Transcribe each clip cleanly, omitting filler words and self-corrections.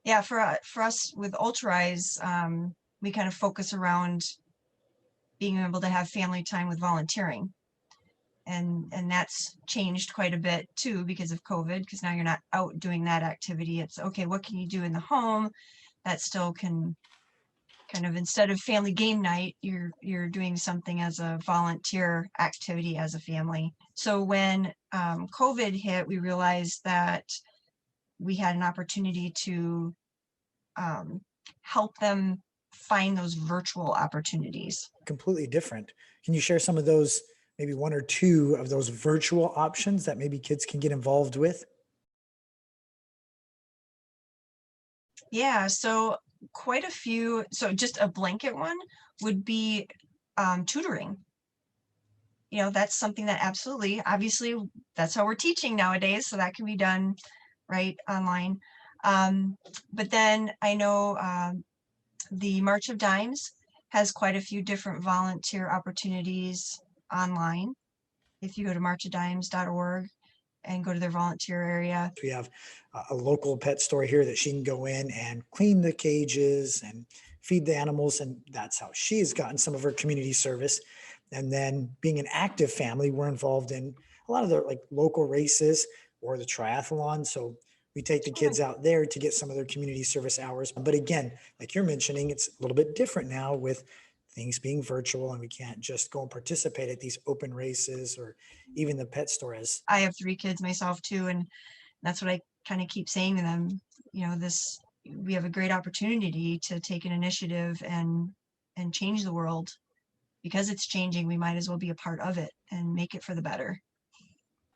Yeah, for us with Altruize, we kind of focus around being able to have family time with volunteering. And that's changed quite a bit too because of COVID, because now you're not out doing that activity. It's okay, what can you do in the home that still can kind of, instead of family game night, you're doing something as a volunteer activity as a family. So when COVID hit, we realized that we had an opportunity to help them find those virtual opportunities. Completely different. Can you share some of those, maybe one or two of those virtual options that maybe kids can get involved with? Yeah, so quite a few. So just a blanket one would be tutoring. That's something that absolutely, obviously, that's how we're teaching nowadays. So that can be done right online. But then I know the March of Dimes has quite a few different volunteer opportunities online. If you go to marchofdimes.org and go to their volunteer area. We have a local pet store here that she can go in and clean the cages and feed the animals. And that's how she has gotten some of her community service. And then being an active family, we're involved in a lot of the like local races or the triathlon. So we take the kids out there to get some of their community service hours. But again, like you're mentioning, it's a little bit different now with things being virtual, and we can't just go and participate at these open races or even the pet store. As I have 3 kids myself too, and that's what I kind of keep saying to them. We have a great opportunity to take an initiative and change the world. Because it's changing, we might as well be a part of it and make it for the better.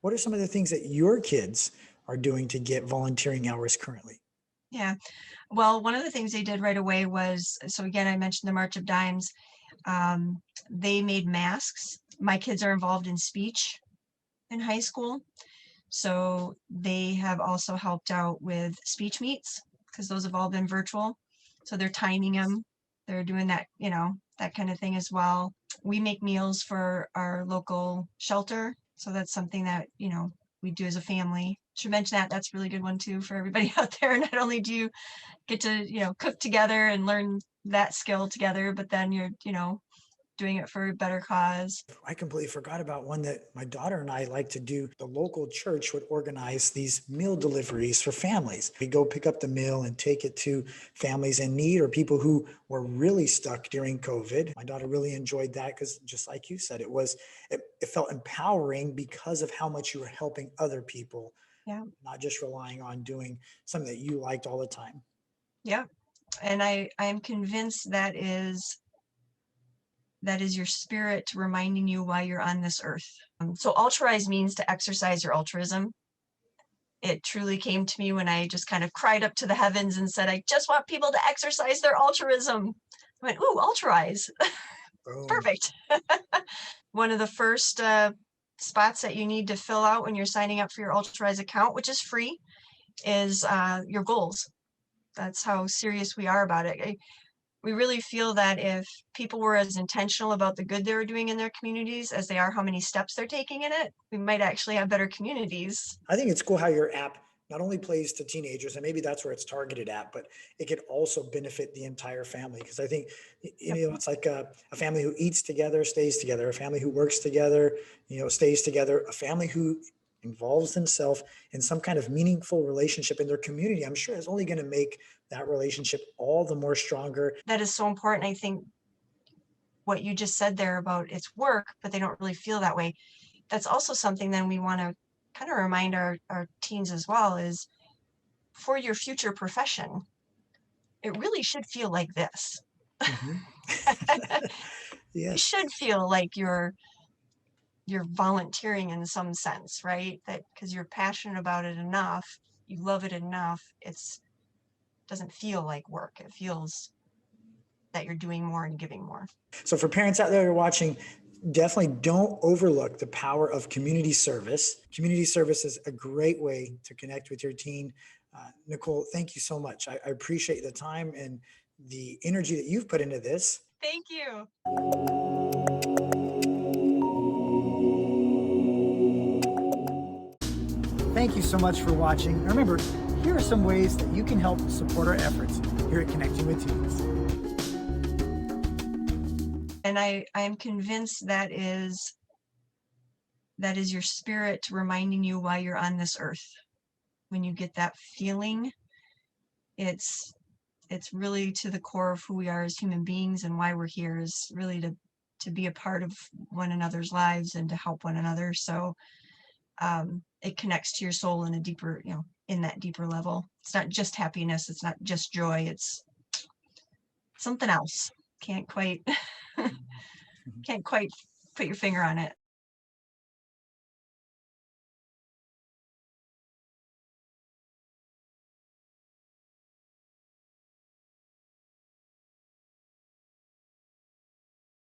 What are some of the things that your kids are doing to get volunteering hours currently? Yeah. Well, one of the things they did right away was, so again, I mentioned the March of Dimes. They made masks. My kids are involved in speech in high school. So they have also helped out with speech meets because those have all been virtual. So they're timing them. They're doing that, that kind of thing as well. We make meals for our local shelter. So that's something that, we do as a family. Should mention that that's a really good one too for everybody out there. Not only do you get to, cook together and learn that skill together, but then you're, doing it for a better cause. I completely forgot about one that my daughter and I like to do. The local church would organize these meal deliveries for families. We go pick up the meal and take it to families in need or people who were really stuck during COVID. My daughter really enjoyed that because just like you said, it felt empowering because of how much you were helping other people. Yeah. Not just relying on doing something that you liked all the time. Yeah. And I am convinced that is your spirit reminding you why you're on this earth. So altruize means to exercise your altruism. It truly came to me when I just kind of cried up to the heavens and said, I just want people to exercise their altruism. I went, ooh, altruize. Perfect. One of the first spots that you need to fill out when you're signing up for your Altruize account, which is free, is your goals. That's how serious we are about it. We really feel that if people were as intentional about the good they're doing in their communities as they are how many steps they're taking in it, we might actually have better communities. I think it's cool how your app not only plays to teenagers, and maybe that's where it's targeted at, but it could also benefit the entire family. Because I think, it's like a family who eats together, stays together, a family who works together, stays together, a family who involves themselves in some kind of meaningful relationship in their community. I'm sure it's only going to make that relationship all the more stronger. That is so important. I think what you just said there about it's work, but they don't really feel that way. That's also something then we want to kind of remind our teens as well is for your future profession, it really should feel like this. Mm-hmm. Yes. It should feel like you're volunteering in some sense, right? That because you're passionate about it enough, you love it enough, doesn't feel like work. It feels that you're doing more and giving more. So for parents out there who are watching, definitely don't overlook the power of community service. Community service is a great way to connect with your teen. Nicole, thank you so much. I appreciate the time and the energy that you've put into this. Thank you. Thank you so much for watching. Remember, Here are some ways that you can help support our efforts here at Connecting with Teens. And I am convinced that is your spirit reminding you why you're on this earth. When you get that feeling, it's really to the core of who we are as human beings, and why we're here is really to be a part of one another's lives and to help one another. So it connects to your soul in a deeper, in that deeper level. It's not just happiness. It's not just joy. It's something else. Can't quite put your finger on it.